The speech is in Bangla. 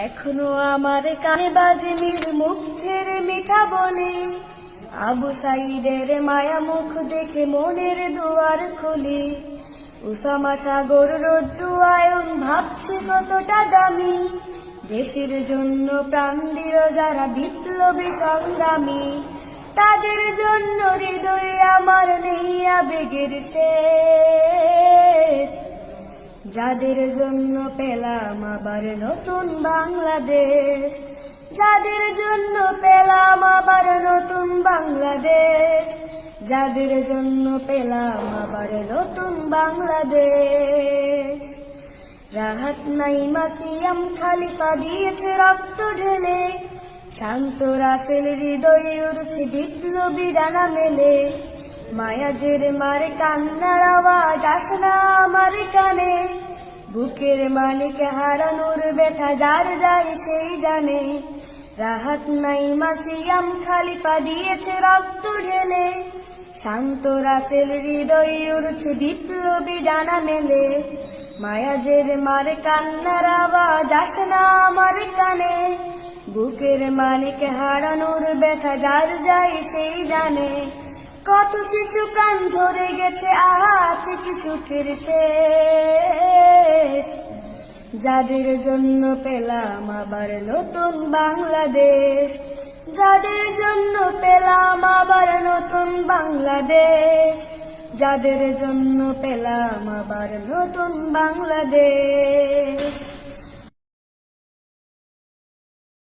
এখনো আমার কানে বাজে মীর মুগ্ধের মিঠা বলে, আবু সাইদের মায়া মুখ দেখে মনের দুয়ার খুলি। উসামা সাগর রৌদ্র আয়ন ভাবছে কতটা দামি, দেশের জন্য প্রাণ দিল যারা বিপ্লবী সংগ্রামী। তাদের জন্য হৃদয়ে আমার নেই আবেগের শেষ, যাদের জন্য পেলাম আবার নতুন বাংলাদেশ, যাদের জন্য পেলাম আবার নতুন বাংলাদেশ, যাদের জন্য পেলাম আবার নতুন বাংলাদেশ। রাহাত নাইমা সিয়াম খালিফা দিয়েছে রক্ত ঢেলে, শান্ত রাসেল হৃদয়ে উড়ছে বিপ্লবী ডানা মেলে। মায়াজের মারে কান্নার আওয়াজ আসে না আমার কানে, বুকের মানিক হারানোর ব্যথা যার যায় সেই জানে। রাহাত নাইমা সিয়াম খালিফা দিয়েছে রক্ত ঢেলে, শান্ত রাসেল হৃদয়ে উড়ছে বিপ্লবী ডানা মেলে। মায়াজের মারে কান্নার আওয়াজ আসে না আমার কানে, বুকের মানিক হারানোর ব্যথা যার যায় সেই জানে। কত শিশু প্রাণ ঝরে গেছে, আছে কি সুখের শেষ, যাদের জন্য পেলাম আবার নতুন বাংলাদেশ, যাদের জন্য পেলাম আবার নতুন বাংলাদেশ, যাদের জন্য পেলাম আবার নতুন বাংলাদেশ।